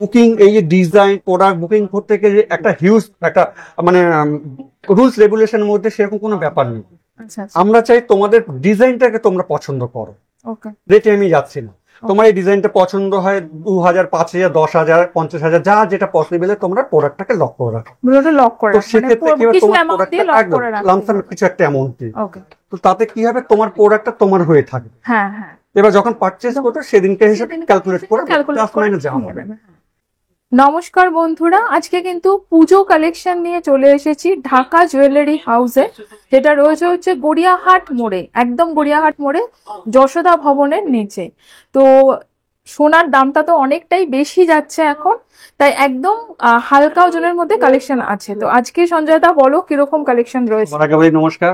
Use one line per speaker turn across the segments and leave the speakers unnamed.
Booking, এই যে design product booking করতে গেলে একটা হিউজ একটা মানে রুলস রেগুলেশনের মধ্যে সেরকম কোনো ব্যাপার নেই। আমরা চাই তোমাদের ডিজাইনটাকে তোমরা পছন্দ করো, রেটে আমি যাচ্ছি না। তোমার এই ডিজাইনটা পছন্দ হয় 2000, 5000, 10,000, 50,000 যা যেটা পসিবল তোমরা প্রোডাক্টটাকে লক করে রাখো। তো সেক্ষেত্রে কি হবে, তোমার প্রোডাক্টটা একদম লামসাম কিছু একটা অ্যামাউন্ট দিয়ে, তো তাতে কি হবে তোমার প্রোডাক্টটা তোমার হয়ে থাকবে। এবার যখন পারচেজ করবে সেদিনকে হিসেবে ক্যালকুলেট করে যাওয়া হবে।
নমস্কার বন্ধুরা, আজকে কিন্তু পুজো কালেকশন নিয়ে চলে এসেছি ঢাকা জুয়েলারি হাউসে, যেটা রয়েছে হচ্ছে গড়িয়াহাট মোড়ে, একদম গড়িয়াহাট মোড়ে যশোদা ভবনের নিচে। তো সোনার দামটা তো অনেকটাই বেশি যাচ্ছে এখন, তাই একদম হালকা ওজনের মধ্যে কালেকশন আছে। তো আজকে সঞ্জয় দা বলো কিরকম কালেকশন রয়েছে।
নমস্কার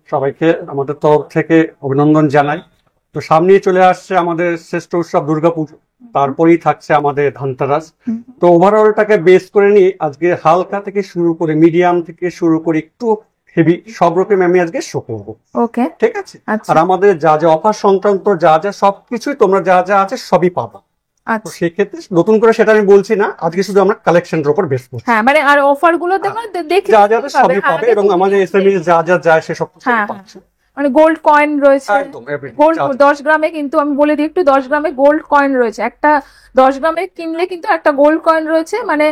সবাইকে, আমাদের তরফ থেকে অভিনন্দন জানাই। তো সামনেই চলে আসছে আমাদের শ্রেষ্ঠ উৎসব দুর্গাপুজো, তারপরেই থাকছে আমাদের ধনতেরাস। তো ওভারঅলটাকে বেস করে নিয়ে আজকে হালকা থেকে শুরু করে মিডিয়াম থেকে শুরু করে একটু হেভি সব রকম আমি আজকে শো করবো।
ওকে,
ঠিক আছে। আর আমাদের যা যা অফার সংক্রান্ত যা যা সবকিছুই তোমরা যা যা আছে সবই পাবো। তো সেক্ষেত্রে নতুন করে সেটা আমি বলছি না, আজকে শুধু আমরা কালেকশনের উপর বেস করছি।
হ্যাঁ, মানে আর অফার গুলো দেখে
যা যা সবই পাবে, এবং আমাদের এসএমএস যা যা যায় সেসব পাচ্ছে।
মানে গোল্ড কয়েন রয়েছে, গোল্ড 10 গ্রামে, কিন্তু আমি বলে দিই একটু, 10 গ্রামে গোল্ড কয়েন রয়েছে একটা, 10 গ্রামে কিনলে কিন্তু একটা গোল্ড কয়েন রয়েছে। মানে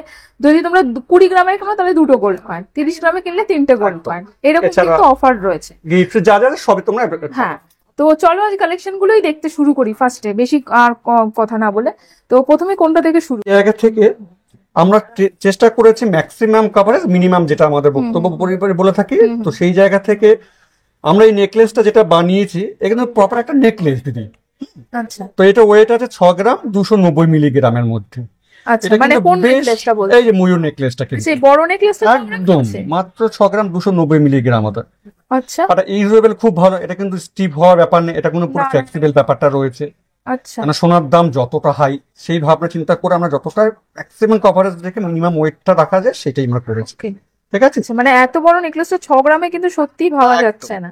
যদি তোমরা 20 গ্রামে কিনো তাহলে দুটো গোল্ড কয়েন, 30 গ্রামে কিনলে 3টে গোল্ড কয়েন, এরকম কিন্তু অফার রয়েছে।
গিফট যা যা সবই তোমরা।
হ্যাঁ, তো চলো আজ কালেকশন গুলোই দেখতে শুরু করি ফার্স্টে, বেশি আর কথা না বলে। তো প্রথমে কোনটা থেকে শুরু?
জায়গা থেকে আমরা চেষ্টা করেছি ম্যাক্সিমাম কভারেজ মিনিমাম, যেটা আমাদের বক্তব্য বলে থাকি। তো সেই জায়গা থেকে আমরা এই নেকলেসটা যেটা বানিয়েছি, এখানে প্রপার একটা নেকলেস দিদি।
আচ্ছা,
তো এটা ওয়েট আছে 6 গ্রাম 290 মিলিগ্রামের মধ্যে।
আচ্ছা, মানে কোন নেকলেসটা বলছো?
এই যে ময়ূর নেকলেসটা, কিন্তু
সেই বড় নেকলেসটা
একদম মাত্র 6 গ্রাম 290 মিলিগ্রাম ওটা।
আচ্ছা,
আর ইউজেবল খুব ভালো, এটা কিন্তু স্টিফ হওয়ার ব্যাপার নেই, এটা কোনো পুরো ফ্লেক্সিবল ব্যাপারটা রয়েছে।
আচ্ছা,
মানে সোনার দাম যতটা হাই সেই ভাবনা চিন্তা করে আমরা যতটা ম্যাক্সিমাম কভারেজ রেখে মিনিমাম ওয়েটটা রাখা যায় সেটাই আমরা করেছি। ঠিক আছে,
মানে এত বড় নেকলেসটা 6 গ্রামে কিন্তু সত্যিই ভাবা যাচ্ছে না,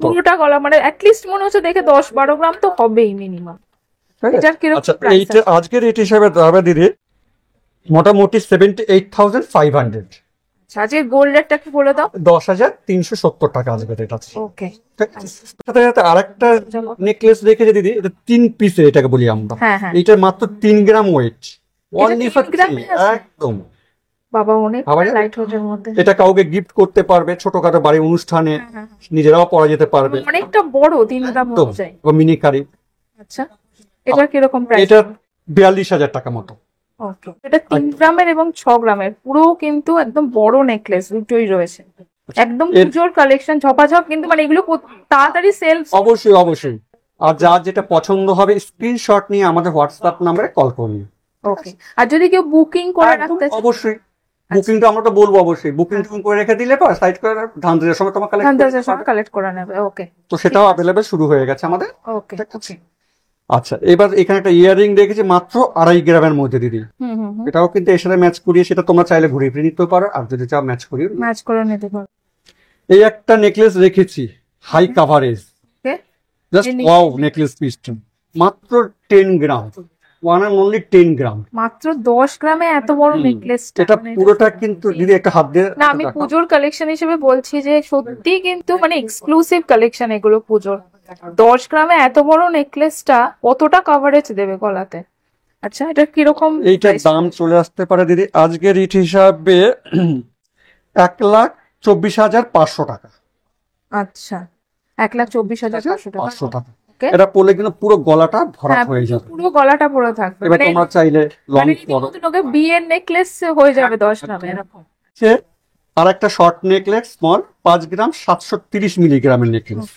পুরোটা গলা, মানে অ্যাটলিস্ট মনে হচ্ছে দেখে 10-12 গ্রাম তো হবেই মিনিমাম। এটার কি রকম প্রাইস?
এইটা আজকের রেট হিসাবে দাঁড়াবে দিদি মোটামুটি 78,500।
আজকে গোল্ড রেটটা কি বলে দাও?
10,370 টাকা আজকে রেট আছে।
ওকে,
সাথে সাথে আরেকটা নেকলেস রেখেছে দিদি, এটা 3 পিসের, এটাকে বলি আমরা। এইটার মাত্র 3 গ্রাম ওয়েট, একদম
বাবা অনেক লাইট ওয়েটের মধ্যে।
এটা কাউকে গিফট করতে পারবে, ছোটখাটো বাড়ি অনুষ্ঠানে নিজেরাও পরা যেতে পারবে।
অনেকটা বড় 3 গ্রাম হচ্ছে,
মিনি কারি।
আচ্ছা, এটার কি রকম প্রাইস?
এটা 42,000 টাকা মতো।
ওকে, এটা 3 গ্রামের এবং 6 গ্রামের পুরো কিন্তু একদম বড় নেকলেস দুটোই রয়েছে, একদম পুজোর কালেকশন ঝপাঝপ। কিন্তু মানে এগুলো তাড়াতাড়ি সেল।
অবশ্যই অবশ্যই, আর যা যেটা পছন্দ হবে স্ক্রিনশট নিয়ে আমাদের হোয়াটসঅ্যাপ নম্বরে কল করুন।
ওকে, আর যদি কেউ বুকিং করে রাখতে চায়?
অবশ্যই বুকিংটা আমরা তো বলবো, অবশ্যই বুকিং করে রেখে দিলে পর সাইড করে ধানতেরাসের সময় তোমার
কালেক্ট করে নেবে। ওকে,
তো সেটাও अवेलेबल শুরু হয়ে গেছে আমাদের।
ওকে,
আচ্ছা, এবার এখানে একটা ইয়াররিং রেখেছি মাত্র 2.5 গ্রামের মধ্যে দিদি। এটাও কিন্তু এর সাথে ম্যাচ করিয়ে সেটা তোমরা চাইলে ঘুরিয়ে ফিরে নিতে পারো, আর যদি চাও ম্যাচ করে নিতে পারো। এই একটা নেকলেস রেখেছি high coverage, just wow necklace পিসটা মাত্র 10 গ্রাম, 1 and only 10 গ্রাম।
মাত্র 10 গ্রামে এত বড় নেকলেস,
এটা পুরোটা কিন্তু দিদি একটা হাত দিয়ে
না, আমি পুজোর কালেকশন হিসেবে বলছি যে সত্যি কিন্তু মানে এক্সক্লুসিভ কালেকশন এগুলো পুজোর। 10 গ্রামে এত বড় নেকলেসটা কতটা কভারেজ দেবে গলাতে? আচ্ছা, এটা কি রকম?
এইটার দাম চলে আসতে পারে দিদি আজকের রেট হিসাবে 1,24,500 টাকা।
আচ্ছা, 1,24,500 টাকা।
এটা পরলে কিন্তু পুরো গলাটা ভরা হয়ে যাবে,
পুরো গলাটা পুরো থাকবে।
এবার তোমরা চাইলে লং করো,
বিয়ের নেকলেস হয়ে যাবে 10 গ্রামে এরকম।
আর একটা শর্ট নেকলেস স্মল 5 গ্রাম 730 মিলিগ্রামের নেকলেস।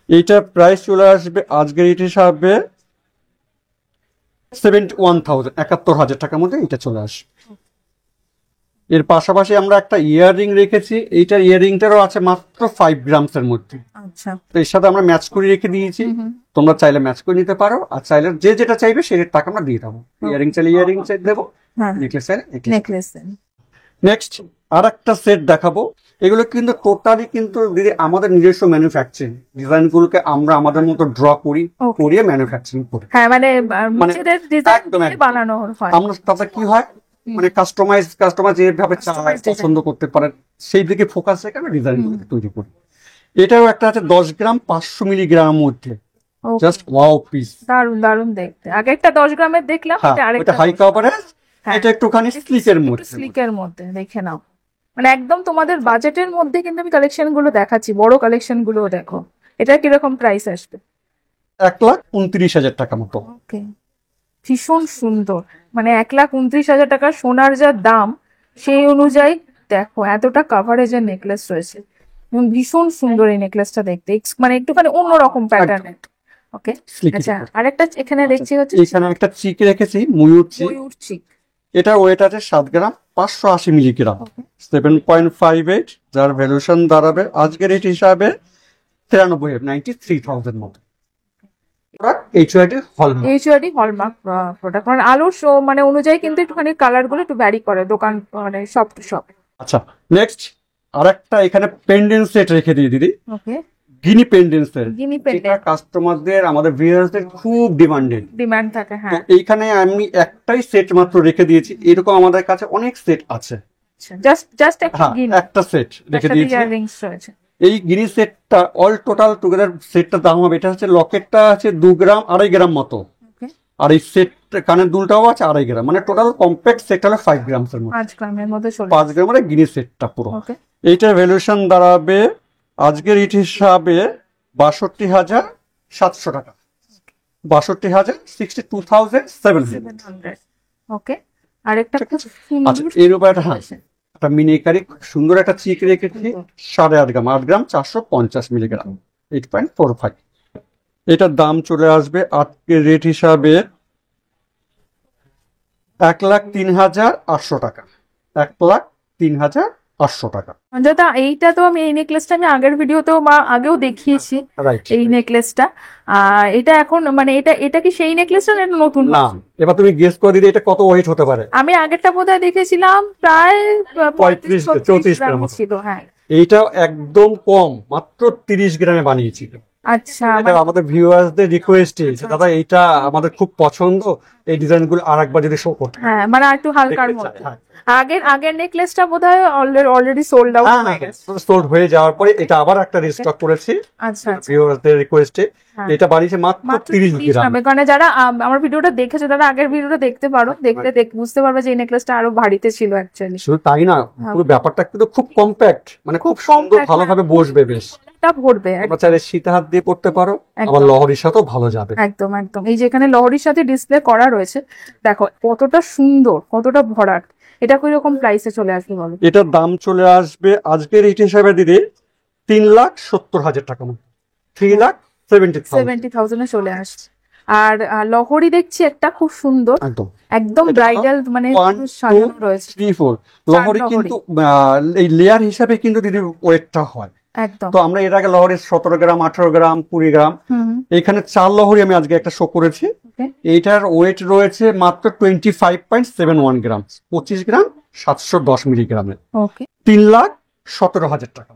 এইটার প্রাইস চলে আসবে আজকের রেট হিসাবে 71,000 টাকার মধ্যে এটা চলে আসবে। এর পাশাপাশি আমরা একটা ইয়াররিং রেখেছি, এইটার ইয়াররিংটারও আছে মাত্র 5 গ্রামস এর মধ্যে।
আচ্ছা,
তো এর সাথে আমরা ম্যাচ করে রেখে দিয়েছি, তোমরা চাইলে ম্যাচ করে নিতে পারো, আর চাইলে যে যেটা চাইবে সেই টাকা আমরা দিয়ে দেবো। ইয়াররিং চাইলে ইয়াররিং চাই দেবো, নেকলেস চাইলে নেকলেস। নেক্সট আর একটা সেট দেখাবো। এগুলো কিন্তু টোটালি কিন্তু দিদি আমাদের নিজস্ব ম্যানুফ্যাকচারিং, ডিজাইন গুলোকে আমরা আমাদের মতো ড্র করি, করিয়ে ম্যানুফ্যাকচারিং করি।
হ্যাঁ, মানে নিজেদের ডিজাইন দিয়ে বানানো হয়।
আমরা তাতে কি হয়, মানে কাস্টমার যেভাবে চায় পছন্দ করতে পারে সেই দিকে ফোকাস রেখে আমরা ডিজাইন গুলো তৈরি করি। এটাও একটা আছে 10 গ্রাম 500 মিলিগ্রামের মধ্যে, জাস্ট ওয়াও পিস,
দারুন দারুন দেখতে। আগে একটা 10 গ্রামের দেখলাম,
এটা হাই কভারেজ, এটা একটুখানি স্লিকের মধ্যে
দেখে নাও। মানে একদম তোমাদের বাজেটের মধ্যে কিন্তু আমি কালেকশন গুলো দেখাচ্ছি, বড় কালেকশন গুলো দেখো। এটা কিরকম প্রাইস আসবে?
1,29,000 টাকা মতো।
ওকে, ভীষণ সুন্দর। মানে 1,29,000 টাকা সোনার যা দাম, সেই অনুযায়ী দেখো এতটা কাভারেজের নেকলেস রয়েছে এবং ভীষণ সুন্দর এই নেকলেসটা দেখতে, মানে একটুখানি অন্যরকম প্যাটার্নের। ওকে, আচ্ছা আরেকটা এখানে দেখছি হচ্ছে,
এখানে একটা চিক রেখেছি, ময়ূর চিক। এটা ওয়েট আছে 7 গ্রাম 580 মিলিগ্রাম, 7.58, যার ভ্যালুয়েশন দাঁড়াবে আজকের রেট হিসাবে 93,000 মতো।
এইচওআইডি হলমার্ক প্রোডাক্ট, মানে আলোর মানে অনুযায়ী কিন্তু একটুখানি কালার গুলো একটু ভ্যারি করে দোকান, মানে সব।
আচ্ছা, নেক্সট আরেকটা এখানে পেন্ডেন্ট সেট রেখে দিই দিদি।
ওকে,
গিনি পেন্ডেন্ট সেট,
গিনি পেন্ডেন্ট
কাস্টমারদের, আমাদের ভিউয়ারদের খুব ডিমান্ড থাকে।
হ্যাঁ,
এইখানে আমি একটাই সেট মাত্র রেখে দিয়েছি, এরকম আমাদের কাছে অনেক সেট আছে,
জাস্ট
একটা সেট রেখে দিয়েছি।
ইয়াররিংস রয়েছে।
এই গিনি সেটটা অল টোটাল টুগেদার সেটটার দাম হবে, এটা হচ্ছে লকেটটা আছে 2 গ্রাম 2.5 গ্রাম মতো, আর এই সেট কানের দুলটাও আছে 2.5 গ্রাম, মানে টোটাল কম্প্যাক্ট সেট হলো 5 গ্রামস এর মতো, 5 গ্রামের গিনি সেটটা পুরো। এইটার ভ্যালুয়েশন দাঁড়াবে আজকের রেট হিসাবে 62,700 টাকা, 62,62,700।
ওকে, আরেকটা
এর উপর একটা মিনিকারি সুন্দর একটা চিক রেখেছি 8.5 গ্রাম, 8 গ্রাম 450 মিলিগ্রাম, 8.45। এটার দাম চলে আসবে আজকের রেট হিসাবে 1,03,800 টাকা, 1,03,800 টাকা।
দাদা এইটা তো আমি এই নেকলেসটা আমি আগের ভিডিওতেও বা আগেও দেখিয়েছি, এই নেকলেসটা। এটা এখন মানে এটা কি সেই নেকলেসটা না নতুন?
না, এবার তুমি গেস করে দিলে এটা কত ওয়েট হতে পারে।
আমি আগেরটা বোধহয় দেখেছিলাম প্রায়
35-34 গ্রাম
ছিল। হ্যাঁ,
এইটা একদম কম, মাত্র 30 গ্রামে বানিয়েছিল।
আচ্ছা,
আমাদের ভিউয়ার্সদের রিকোয়েস্ট, দাদা এইটা আমাদের খুব পছন্দ, এই ডিজাইনগুলো আরেকবার যদি শো করতে।
হ্যাঁ, মানে একটু হালকার মধ্যে। আগের নেকলেসটা বোধহয় অলরেডি সোল্ড আউট হয়ে গেছে,
সোল্ড হয়ে যাওয়ার পরে এটা আবার একটা রিস্টক করেছি।
আচ্ছা,
ভিউয়ারদের রিকোয়েস্টে এটা বানিয়েছে মাত্র 30 গ্রাম।
মানে যারা আমার ভিডিওটা দেখেছে তারা আগের ভিডিওটা দেখতে পারো, দেখলে বুঝতে পারবে যে এই নেকলেসটা আরো ভারীতে ছিল অ্যাকচুয়ালি।
শুধু তাই না, পুরো ব্যাপারটা কিন্তু খুব কম্প্যাক্ট, মানে খুব সুন্দর, ভালোভাবে বসবে, বেশ
ভরবে।
তোমরা চাইলে সীতা হাত দিয়ে পড়তে পারো, আবার লহরির সাথেও ভালো যাবে।
একদম একদম, এই যেখানে লহরির সাথে ডিসপ্লে করা রয়েছে, দেখো কতটা সুন্দর, কতটা ভরাট। এটা কিরকম প্রাইসে চলে আসবে বলো?
এটার দাম চলে আসবে আজকের রেট হিসাবে দিদি 3,70,000 টাকা,
3,70,000 চলে আসছে। আর লহরি দেখছি একটা খুব সুন্দর, একদম ব্রাইডাল, মানে সাজানো রয়েছে।
3-4 লহরি, কিন্তু এই লেয়ার হিসাবে কিন্তু দিদি ওয়েটটা হয় একদম। তো আমরা এর আগে লহরি 17 গ্রাম 18 গ্রাম 20 গ্রাম, এখানে 4 লহরি আমি আজকে একটা শো করেছি। এইটার ওয়েট রয়েছে মাত্র 25.71 গ্রাম, 25 গ্রাম 710 মিলিগ্রামের। 3,17,000 টাকা,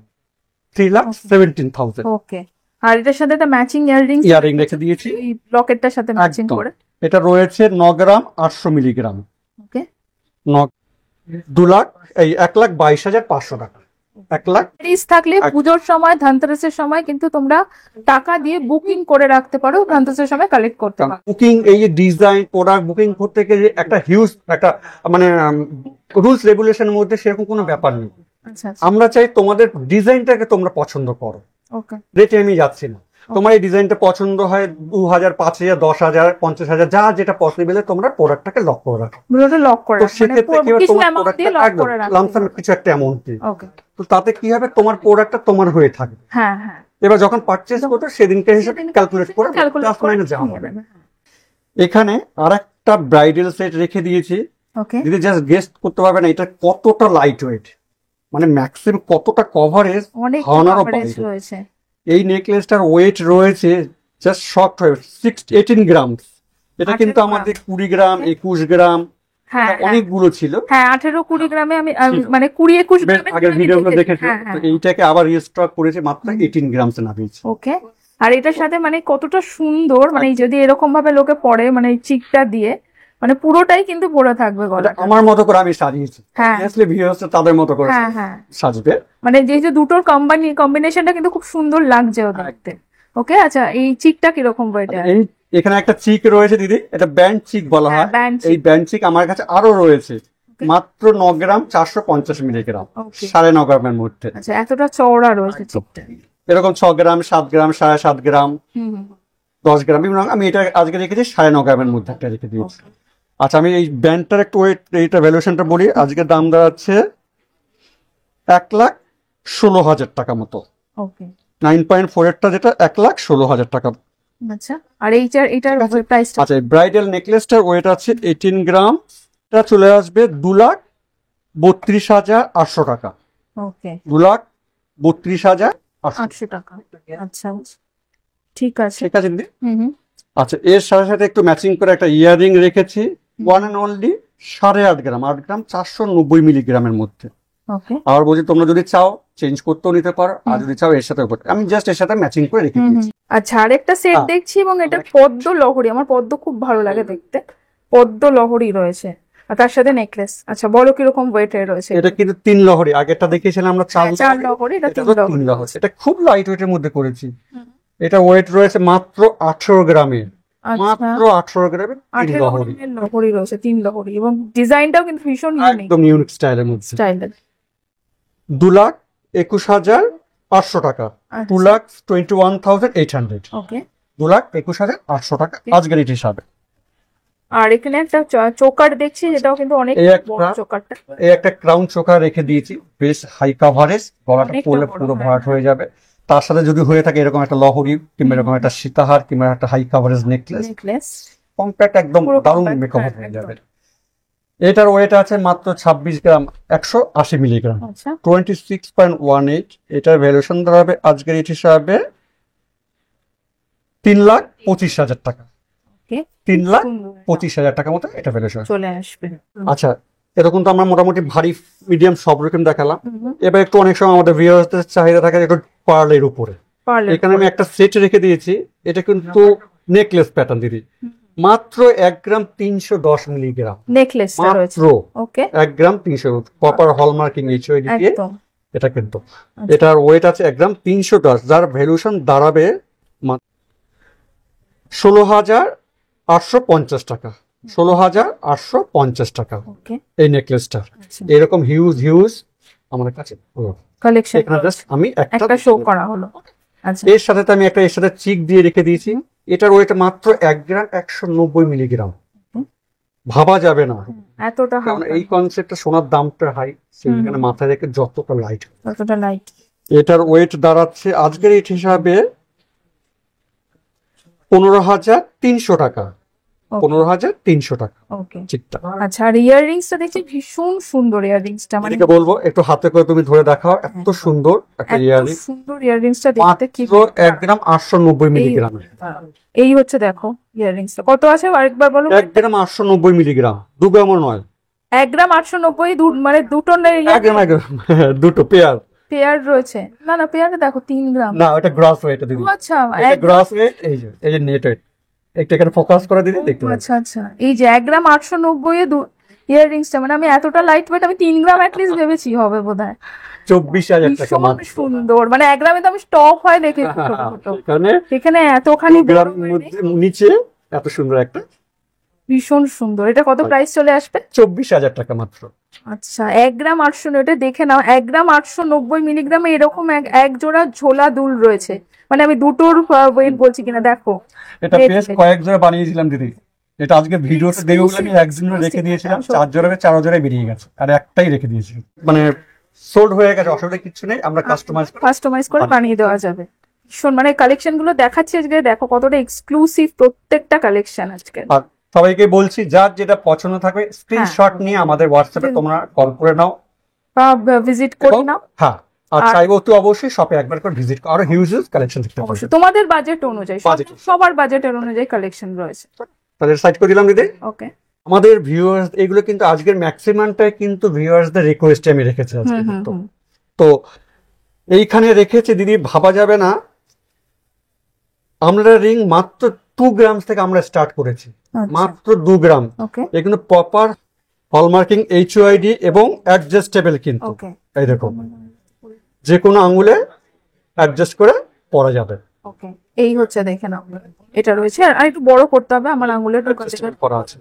3,17,000।
ওকে, আর এটার সাথে একটা ম্যাচিং
ইয়ারিং রেখে দিয়েছি,
এই লকেটটার সাথে ম্যাচিং করে।
এটা রয়েছে 9 গ্রাম 800 মিলিগ্রাম।
ওকে,
1,22,500 টাকা, 1 লাখ
থাকলে পুজোর সময়, ধনতেরাসের সময় কিন্তু তোমরা টাকা দিয়ে বুকিং করে রাখতে পারো, ধনতেরাসের সময় কালেক্ট করতে পারো।
বুকিং, এই যে ডিজাইন প্রোডাক্ট বুকিং করতে গেলে একটা হিউজ একটা মানে রুলস রেগুলেশনের মধ্যে সেরকম কোনো ব্যাপার নেই। আমরা চাই তোমাদের ডিজাইনটাকে তোমরা পছন্দ করো। রেটে আমি যাচ্ছি না, তোমার এই ডিজাইনটা পছন্দ হয় 2,000 5,000 10,000 50,000 যা যেটা পসিবল, তোমরা প্রোডাক্টটাকে লক করে রাখো। সেক্ষেত্রে কিছু একটা অ্যামাউন্ট, তো তাতে কি হবে, তোমার প্রোডাক্টটা তোমার হয়ে থাকবে। এবার যখন পারচেজ করবে সেদিনকে হিসেবে ক্যালকুলেট করে যাওয়া হবে। এখানে আর একটা ব্রাইডাল সেট রেখে দিয়েছি, যদি জাস্ট গেস্ট করতে পারবে না এটা কতটা লাইট ওয়েট, মানে ম্যাক্সিমাম কতটা কভারেজ
রয়েছে।
এই নেকলেসটার ওয়েট রয়েছে জাস্ট শর্ট হয়ে 18 গ্রাম। এটা কিন্তু আমাদের 20 গ্রাম 21 গ্রাম
হ্যাঁ
অনেকগুলো ছিল।
হ্যাঁ 18-20 গ্রামে আমি মানে 20-21 গ্রামে
আগের ভিডিওগুলো দেখেছি। তো এইটাকে আবার রিস্টক করেছে মাত্র 18 গ্রামস নামিয়েছে।
ওকে। আর এটার সাথে মানে কতটা সুন্দর, মানে যদি এরকম ভাবে লোকে পরে মানে চিকটা দিয়ে মানে পুরোটাই কিন্তু পরে থাকবে গলা।
আমার মতো করে আমি সাজিয়েছি, অবভিয়াসলি ভিউয়ার্স তাদের মতো করে সাজবে।
মানে যে দুটোর কম্বিনেশনটা কিন্তু খুব সুন্দর লাগছে দেখতে। ওকে। আচ্ছা এই চিকটা কিরকম ওয়েট?
এখানে একটা চিক রয়েছে দিদি, এটা ব্যান্ড চিক বলা হয়। এই ব্যান্ড চিক আমার কাছে আরো রয়েছে, মাত্র 9 গ্রাম 450 মিলিগ্রাম, 9.5 গ্রামের মধ্যে।
আচ্ছা এতটা চওড়া রয়েছে চিকটা।
এরকম 6 গ্রাম, 7 গ্রাম, 7.5 গ্রাম, 10 গ্রাম, আমি এটা আজকে রেখেছি 9.5 গ্রামের মধ্যে একটা রেখে দিয়েছি। আচ্ছা আমি এই ব্যান্ডটার একটু ওয়েট, এইটা ভ্যালুয়েশনটা বলি। আজকে দাম দাঁড়াচ্ছে 1,16,000 টাকা মতো। 9.48টা যেটা 1,16,000 টাকা।
আচ্ছা আর এইটার প্রাইসটা?
আচ্ছা ব্রাইডাল নেকলেসটার ওয়েট আছে 18 গ্রাম, এটা চলে আসবে 2,32,800 টাকা।
ওকে
2,32,800
টাকা। আচ্ছা ঠিক আছে,
ঠিক আছে দিদি। আচ্ছা এর সাথে সাথে একটু ম্যাচিং করে একটা ইয়াররিং রেখেছি, 1 and only 8.5 গ্রাম, 8 গ্রাম 490 মিলিগ্রামের মধ্যে। আর বলছি তোমরা যদি চাও চেঞ্জ করতেও নিতে পারো, আর যদি চাও এর সাথে আমি জাস্ট এর সাথে ম্যাচিং করে রেখে দিয়েছি।
আচ্ছা আরেকটা সেট দেখছি, এবং এটা পদ্ম লহরী, আমার পদ্ম খুব ভালো লাগে দেখতে, পদ্ম লহরী রয়েছে আর তার সাথে নেকলেস। আচ্ছা বলো কিরকম ওয়েট এর রয়েছে?
এটা কিন্তু 3 লহরী, আগেরটা দেখিয়েছিলাম আমরা 4
লহরী, এটা 3 লহরী।
এটা খুব লাইট ওয়েটের মধ্যে করেছি। এটা ওয়েট রয়েছে মাত্র 18 গ্রামের, মাত্র 18 গ্রামের 3
লহরী রয়েছে, 3 লহরী, এবং ডিজাইনটাও কিন্তু ভীষণ ইউনিক,
একদম ইউনিক স্টাইলের মধ্যে। 2,21,800 টাকা, 2,21,800।
ওকে
2,21,800 টাকা আজকের রেট হিসাবে।
আর এখানে একটা চোকার দেখছি, যেটাও কিন্তু অনেক বড় চোকারটা।
এই একটা ক্রাউন চোকার রেখে দিয়েছি, বেশ হাই কাভারেজ, গলাটা পরলে পুরো ভরাট হয়ে যাবে। তার সাথে যদি হয়ে থাকে এরকম একটা লহরী, কিংবা এরকম একটা সীতাহার, কিংবা একটা হাই কাভারেজ নেকলেস, কম্প্যাক্ট একদম দারুণ মেকআপ হয়ে যাবে। এটার ওয়েট আছে মাত্র 26 গ্রাম, 180 মিলিগ্রাম, 26.18। এটার ভ্যালুয়েশন দাঁড়াবে আজকের রেট হিসাবে 3,25,000 টাকা। 3,25,000 টাকা মতো এটা ভ্যালুয়েশন চলে আসবে। আচ্ছা এরকম তো আমরা মোটামুটি ভারী মিডিয়াম সব রকম দেখালাম। এবার একটু অনেক সময় আমাদের ভিউয়ারদের চাহিদা থাকে একটু পার্লের উপরে। এখানে আমি একটা সেট রেখে দিয়েছি, এটা কিন্তু নেকলেস প্যাটার্ন দিদি, মাত্র 1 গ্রাম 310 মিলিগ্রাম
নেকলেস
মাত্র। ওকে 1 গ্রাম 300 কপার হলমার্কিং এইচওআই দিয়ে এটা কিন্তু। এটার ওয়েট আছে 1 গ্রাম 310, যার ভ্যালুয়েশন দাঁড়াবে 16,850 টাকা, 16,850 টাকা এই নেকলেসটা। এরকম হিউজ আমাদের কাছে
কালেকশন,
আমি একটা
শো করা হলো। আচ্ছা
এর সাথে আমি একটা এর সাথে চিক দিয়ে রেখে দিয়েছি, এটার ওয়েট মাত্র 1 গ্রাম 190 মিলিগ্রাম। ভাবা যাবে না
এতটা,
কারণ এই কনসেপ্টটা সোনার দামটা হাই, সেখানে মাথায় রেখে যতটা লাইট। এটার ওয়েট দাঁড়াচ্ছে আজকের রেট হিসাবে 15,300 টাকা, 15,300 টাকা চিকটা।
আচ্ছা আর ইয়াররিংসটা দেখছি ভীষণ সুন্দর, ইয়াররিংসটা মানে
বলবো একটু হাতে করে তুমি ধরে দেখাও, এত সুন্দর একটা ইয়াররিং,
সুন্দর ইয়াররিংসটা দেখতে। কি
1 গ্রাম 890 মিলিগ্রাম।
এই হচ্ছে দেখো ইয়াররিংসটা কত আছে আরেকবার বলো।
1 গ্রাম 890 মিলিগ্রাম, 2 গ্রামও নয়,
1 গ্রাম 890, মানে দুটো
দুটো
পেয়ার রয়েছে। না পেয়ারে দেখো 3 গ্রাম,
না ওটা গ্রস ওয়েট দিদি।
আচ্ছা
এটা গ্রস ওয়েট, এই যে নেট ওয়েট, একটা এখানে ফোকাস করে দিদি দেখতে পাচ্ছেন।
আচ্ছা এই যে 1 গ্রাম 890 এ ইয়াররিংসটা, মানে আমি এতটা লাইট ওয়েট আমি 3 গ্রাম অ্যাট লিস্ট ভেবেছি হবে বোধহয়।
24,000 টাকা মাত্র,
সুন্দর, মানে 1 গ্রামে তো আমি স্টপ হয় দেখেছি এখানে এতখানি
নিচে এত সুন্দর একটা,
ভীষণ সুন্দর। এটা কত প্রাইস চলে আসবে?
24,000 টাকা মাত্র।
আচ্ছা 1 গ্রাম 800, এটা দেখে নাও 1 গ্রাম 890 মিলিগ্রামে এরকম এক জোড়া ঝোলা দুল রয়েছে, মানে আমি দুটোর ওয়েট বলছি কিনা দেখো।
এটা বেশ কয়েক জোড়া বানিয়েছিলাম দিদি, এটা আজকে ভিডিওতে দেখে আমি একদিন রেখে দিয়েছিলাম, 4 জোড়ায় বেরিয়ে গেছে, আর একটাই রেখে দিয়েছি, মানে সোল্ড হয়ে গেছে, অসুবিধা কিছু নেই, আমরা কাস্টমাইজ করে বানিয়ে দেওয়া যাবে। ভীষণ মানে কালেকশন গুলো দেখাচ্ছি আজকে, দেখো কতটা এক্সক্লুসিভ প্রত্যেকটা কালেকশন আজকে। সবাইকে বলছি যার যেটা পছন্দ থাকবে স্ক্রিনশট নিয়ে আমাদের হোয়াটসঅ্যাপে তোমরা কল করে নাও
বা ভিজিট করে নাও।
হ্যাঁ আর চাইবো তো অবশ্যই শপে একবার করে ভিজিট করো, আর হিউজ কালেকশন দেখতে পাবে
তোমাদের বাজেট অনুযায়ী, সবার বাজেটের অনুযায়ী কালেকশন রয়েছে।
তাহলে সাইড করে দিলাম দিদি।
ওকে
আমাদের ভিউয়ার্স এগুলো কিন্তু আজকের ম্যাক্সিমামটাই কিন্তু ভিউয়ার্সদের রিকোয়েস্টে আমি রেখেছি আজকে কিন্তু। তো এইখানে রেখেছি দিদি, ভাবা যাবে না, আমরা রিং মাত্র 2 গ্রাম থেকে আমরা স্টার্ট করেছি, মাত্র 2 গ্রাম। এগুলো প্রপার হলমার্কিং, HOID এবং অ্যাডজাস্টেবল কিন্তু। এই দেখো, যে কোনো আঙ্গুলে অ্যাডজাস্ট করে পরা যাবে।
এই হচ্ছে, দেখে নাও, এটা রয়েছে। আর একটু বড় করতে হবে আমার আঙ্গুলের
করা আছে।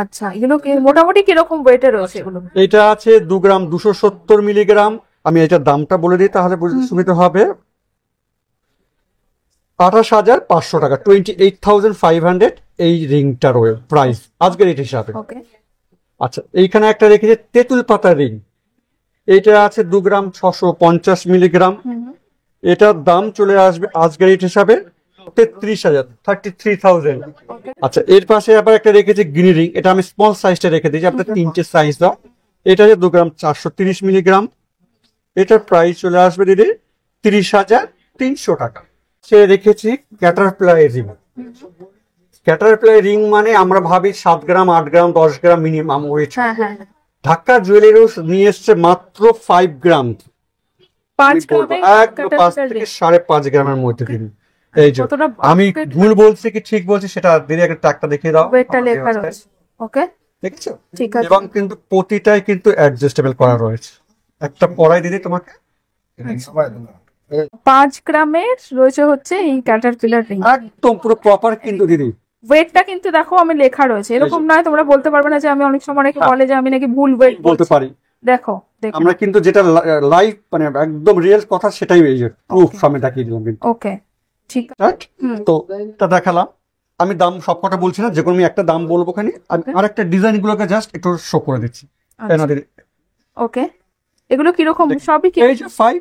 আচ্ছা, এগুলো মোটামুটি কিরকম ওয়েটে রয়েছে এগুলো?
এটা আছে 2 গ্রাম 270 মিলিগ্রাম। আমি এটার দামটা বলে দিই তাহলে বুঝতে সুবিধা হবে। 28,500 টাকা, 28,500 এই রিংটার প্রাইস আজকের রেট হিসাবে। আচ্ছা, এইখানে একটা রেখেছে তেঁতুল পাতা রিং, এইটা আছে 2 গ্রাম 650 মিলিগ্রাম। এটার দাম চলে আসবে আজকের রেট হিসাবে 33,000, 33,000। আচ্ছা, এর পাশে আবার একটা রেখেছে গ্রিন রিং, এটা আমি স্মল সাইজটা রেখে দিয়েছি, আপনার 3টে সাইজ দাও। এটা আছে 2 গ্রাম 430 মিলিগ্রাম। এটার প্রাইস চলে আসবে দিদি 30,300 টাকা। সে রেখেছি ক্যাটারপিলার রিং। ক্যাটারপিলার রিং মানে আমরা ভাবি 7 গ্রাম 8 গ্রাম 10 গ্রাম মিনিমাম ওয়েট। ঢাকা জুয়েলারি নিয়ে এসছে মাত্র 5 গ্রাম, 5 থেকে 5.5 গ্রামের মধ্যে দিন। এই যে আমি ভুল বলছি কি ঠিক বলছি সেটা দিদি একটা টাকটা দেখিয়ে দাও।
ওয়েটটা লেখা রয়েছে, ওকে,
দেখছো?
ঠিক আছে।
এবং কিন্তু প্রতিটাই কিন্তু অ্যাডজাস্টেবল করা রয়েছে। একটা পরাই দিদি তোমাকে,
5 গ্রামের রয়েছে হচ্ছে এই ক্যাটারপিলার রিং,
একদম পুরো প্রপার কিন্তু দিদি।
ওয়েটটা কিন্তু দেখো আমি লেখা রয়েছে, এরকম নয় তোমরা বলতে পারবে না যে আমি অনেক সময় অনেকে বলে যে আমি নাকি ভুল ওয়েট
বলতে পারি।
দেখো
আমরা কিন্তু যেটা লাইভ মানে একদম রিয়েল কথা সেটাই এই যে প্রুফ সামনে দেখিয়ে দিলাম কিন্তু।
ওকে, ঠিক আছে।
তো এটা দেখালাম। আমি দাম সবকটা বলছি না, যে কোনো আমি একটা দাম বলবো খানি, আর একটা ডিজাইন গুলোকে জাস্ট একটু শো করে দিচ্ছি।
ওকে, এগুলো কি রকম? সবই কি?
এই যে 5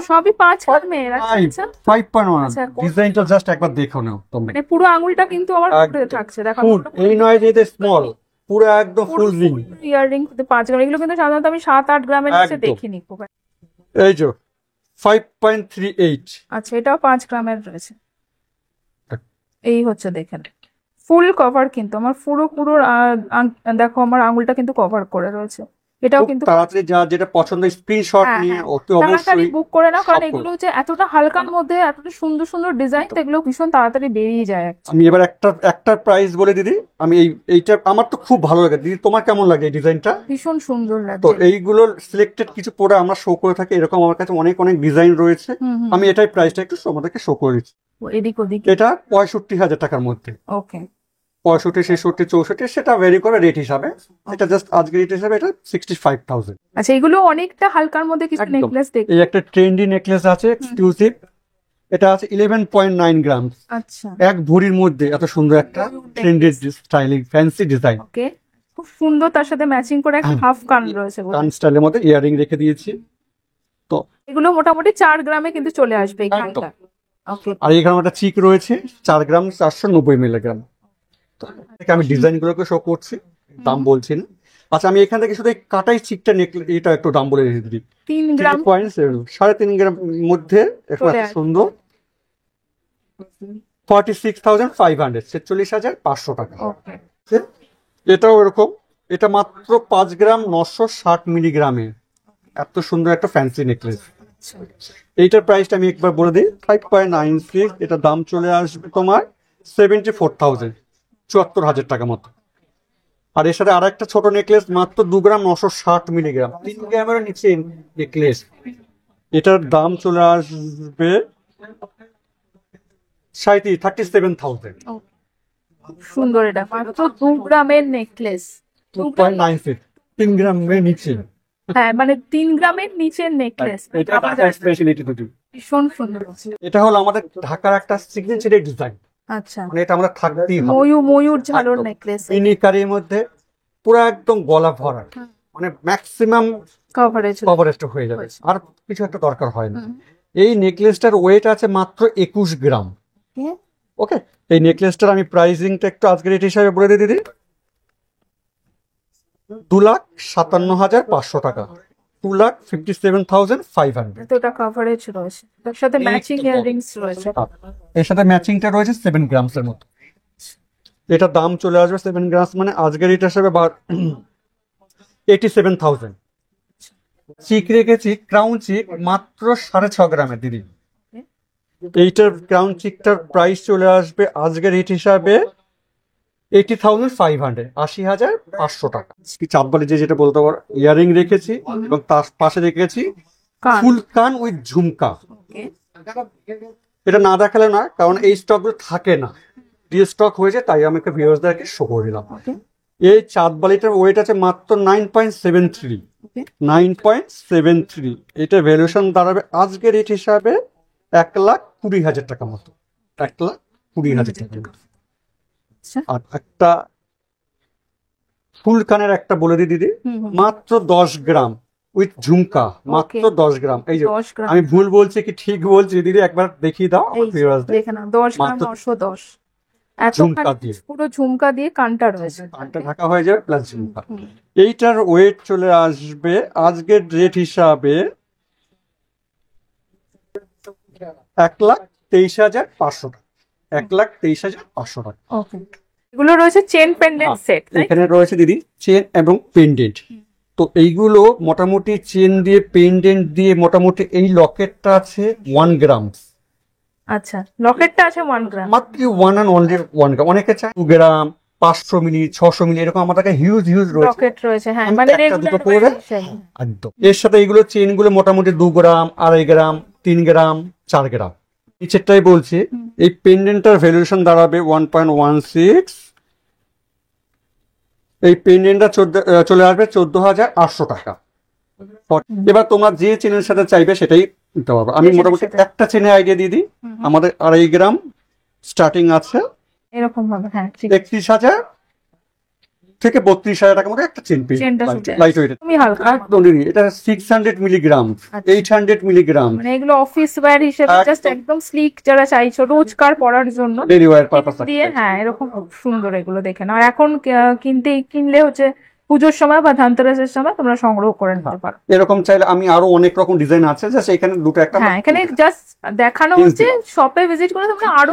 সবই 5 গ্রামের। আচ্ছা,
5.1 ডিজাইনটা জাস্ট একবার দেখো নাও তোমরা।
মানে পুরো আঙ্গুলটা কিন্তু আমার উপরে থাকছে, দেখো।
এই নয় যে এটা স্মল, পুরো একদম ফুল রিং।
ইয়াররিং 5 গ্রাম, এগুলো কিন্তু সাধারণত আমি 7-8 গ্রামের নিচে দেখিনি।
এই যে 5.38।
আচ্ছা, এটাও 5 গ্রামের রয়েছে। এই হচ্ছে, দেখেন ফুল কভার কিন্তু আমার পুরো দেখো আমার আঙ্গুলটা কিন্তু কভার করে রয়েছে। এটাও কিন্তু
তাড়াতাড়ি যা যেটা পছন্দ স্ক্রিনশট নিয়ে অতি অবশ্যই
বুক করে নাও, কারণ এগুলো যে এতটা হালকার মধ্যে এতটা সুন্দর সুন্দর ডিজাইন, এগুলো ভীষণ তাড়াতাড়ি বেরিয়ে যায়।
আমি এবার একটা প্রাইস বলে দিদি। আমি এইটা আমার তো খুব ভালো লাগে দিদি, তোমার কেমন লাগে এই ডিজাইনটা?
ভীষণ সুন্দর লাগে।
তো এইগুলো সিলেক্টেড কিছু পরে আমরা শো করে থাকি, এরকম আমার কাছে অনেক অনেক ডিজাইন রয়েছে। আমি এটাই প্রাইসটা একটু তোমাদেরকে শো করে দিচ্ছি।
এদিক ওদিক
এটা 65,000 টাকার মধ্যে।
ওকে,
65, 66, 64 সেটা ভেরি করে রেট হিসাবে। এটা জাস্ট আজকের রেট হিসাবে এটা 65,000।
আচ্ছা, এগুলো অনেকটা হালকার মধ্যে কিছু নেকলেস দেখি।
এই একটা ট্রেন্ডি নেকলেস আছে এক্সক্লুসিভ, এটা আছে 11.9 গ্রাম।
আচ্ছা,
এক ভরির মধ্যে এত সুন্দর একটা ট্রেন্ডি স্টাইলিং ফ্যান্সি ডিজাইন।
ওকে, খুব সুন্দর। তার সাথে ম্যাচিং করে একটা হাফ কান রয়েছে,
কান স্টাইলের মধ্যে ইয়ারিং রেখে দিয়েছি। তো
এগুলো মোটামুটি 4 গ্রামে কিন্তু চলে আসবে এই কানটা। ওকে,
আর এখানে একটা চিক রয়েছে 4 গ্রাম 490 মিলিগ্রাম। আমি ডিজাইন গুলোকে শো করছি, দাম বলছি না। আচ্ছা, আমি এখান থেকে শুধু কাটাই চিকটা নেকলেস এটা একটু দাম বলে রেখে দিই।
3 গ্রাম
3.5 গ্রাম মধ্যে একটা সুন্দর 46,500, 46,500 টাকা। এটাও এরকম, এটা মাত্র 5 গ্রাম 960 মিলিগ্রামে এত সুন্দর একটা ফ্যান্সি নেকলেস। এইটার প্রাইসটা আমি একবার বলে দিই 5.96। এটা দাম চলে আসবে তোমার 74,000, 74,000 টাকা মতো। আর এর সাথে আর একটা ছোট নেকলেস মাত্র 2 গ্রাম 960 মিলিগ্রাম, 3 গ্রামের নিচে নেকলেস। এটার দাম চলে আসবে 37,000।
সুন্দর, এটা মাত্র 2 গ্রামের নেকলেস,
2.96, 3 গ্রামের নিচে।
হ্যাঁ, মানে 3 গ্রামের নিচের নেকলেস।
এটা একটা স্পেশালিটি দুটো।
ভীষণ সুন্দর।
এটা হলো আমাদের ঢাকার একটা সিগনেচার ডিজাইন।
আচ্ছা,
মানে এটা আমরা থাকতেই হবে।
ময়ূর ঝালর নেকলেস,
মিনিকারির মধ্যে পুরো একদম গলা ভরা, মানে ম্যাক্সিমাম কভারেজটা হয়ে যাবে, আর কিছু একটা দরকার হয় না। এই নেকলেসটার ওয়েট আছে মাত্র 21 গ্রাম। ওকে, এই নেকলেসটার আমি প্রাইসিংটা একটু আজকের রেট হিসাবে বলে দিই দিদি, 2,57,500 টাকা, 2,57,500।
এতটা কভারেজ রয়েছে, তার সাথে ম্যাচিং ইয়াররিংস রয়েছে।
এর সাথে ম্যাচিংটা রয়েছে 7 গ্রামস এর মতো। এটা দাম চলে আসবে 7 গ্রাম মানে আজকের রেট হিসাবে 87,000। চিক রেখেছি ক্রাউন চিক মাত্র 6.5 গ্রামের দিদি। এইটার ক্রাউন চিকটার প্রাইস চলে আসবে আজকের রেট হিসাবে 80,500, 80,500 টাকা। চাঁদ বালি যেটা বলতে পারো, ইয়ারিং রেখেছি এবং তার পাশে রেখেছি ফুল কান উইথ ঝুমকা। এটা না দেখালে না, কারণ এই স্টক গুলো থাকে না, স্টক হয়েছে, তাই আমি ভিউয়ার্সদেরকে শো করে দিলাম। এই চাঁদ বালিটার ওয়েট আছে মাত্র 9.73। 9.73। এটা ভ্যালুয়েশন দাঁড়াবে আজকের রেট হিসাবে 1,20,000 টাকা মতো। 1,20,000 টাকা মতো। আর একটা ফুল কানের একটা বলে দিই দিদি, মাত্র 10 গ্রাম উইথ ঝুমকা, মাত্র 10 গ্রাম। এই যে আমি ভুল বলছি কি ঠিক বলছি দিদি, একবার দেখিয়ে দাও।
10 গ্রাম 910,
ঝুমকা দিয়ে,
পুরো ঝুমকা দিয়ে কানটা রয়েছে,
কানটা ঢাকা হয়ে যাবে প্লাস ঝুমকা। এইটার ওয়েট চলে আসবে আজকের রেট হিসাবে 1,23,500 টাকা। 1,23,500 টাকা।
ওকে, এগুলো রয়েছে চেন পেন্ডেন্ট সেট।
এখানে রয়েছে দিদি চেন এবং পেন্ডেন্ট। তো এইগুলো মোটামুটি চেন দিয়ে পেন্ডেন্ট দিয়ে মোটামুটি এই লকেটটা আছে 1 গ্রাম।
আচ্ছা, লকেটটা আছে 1 গ্রাম,
মাত্র 1 and only 1 গ্রাম। অনেকে চায় 2 গ্রাম, 500 মিলি, 600 মিলি, এরকম আমার কাছে হিউজ
লকেট রয়েছে। হ্যাঁ, মানে রেগুলার পরে
একদম। এর সাথে এইগুলো চেন গুলো মোটামুটি 2 গ্রাম, 2.5 গ্রাম, 3 গ্রাম, 4 গ্রাম। নিচেরটাই বলছি, এই পেন্ডেন্টটার ভ্যালুয়েশন দাঁড়াবে 1.16। এই পেন্ডেন্টটা চলে আসবে 14,800 টাকা। এবার তোমরা যে চেনের সাথে চাইবে সেটাই নিতে পারবে। আমি মোটামুটি একটা চেনের আইডিয়া দিয়ে দিই। আমাদের 2.5 গ্রাম স্টার্টিং আছে
এরকম ভাবে, হ্যাঁ,
31,000 থেকে 32,000 টাকার মধ্যে একটা চেন পেয়ে লাইট ওয়েট।
তুমি হালকা
একদম দিদি, এটা 600 মিলিগ্রাম, 800 মিলিগ্রাম।
মানে এগুলো অফিস ওয়্যার হিসেবে জাস্ট একদম স্লিক যারা চাইছো রোজকার পরার জন্য,
ডেইলি ওয়্যার পারপাস
দিয়ে। হ্যাঁ, এরকম খুব সুন্দর এগুলো দেখে নাও। এখন কিনলে হচ্ছে পুজোর সময় বা ধানতেরাসের সময় তোমরা সংগ্রহ করে নিতে পারো।
এরকম চাইলে আমি আরো অনেক রকম ডিজাইন আছে, জাস্ট এখানে দুটো একটা।
হ্যাঁ, এখানে জাস্ট দেখানো হচ্ছে, শপে ভিজিট করে তোমরা আরো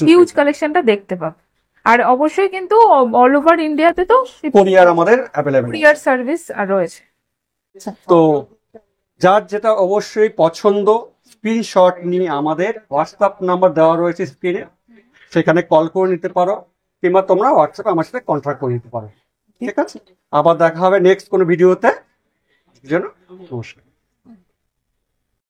হিউজ কালেকশনটা দেখতে পাবে। আর অবশ্যই কিন্তু অল ওভার ইন্ডিয়াতে তো
কোরিয়ার আমাদের অ্যাভেলেবল,
কুরিয়ার সার্ভিস রয়েছে।
তো যার যেটা অবশ্যই পছন্দ স্ক্রিনশট নিয়ে আমাদের হোয়াটসঅ্যাপ নাম্বার দেওয়া রয়েছে স্ক্রিনে, সেখানে কল করে নিতে পারো, কিংবা তোমরা হোয়াটসঅ্যাপে আমার সাথে কন্ট্যাক্ট করে নিতে পারো। ঠিক আছে, আবার দেখা হবে নেক্সট কোনো ভিডিওতে। নমস্কার।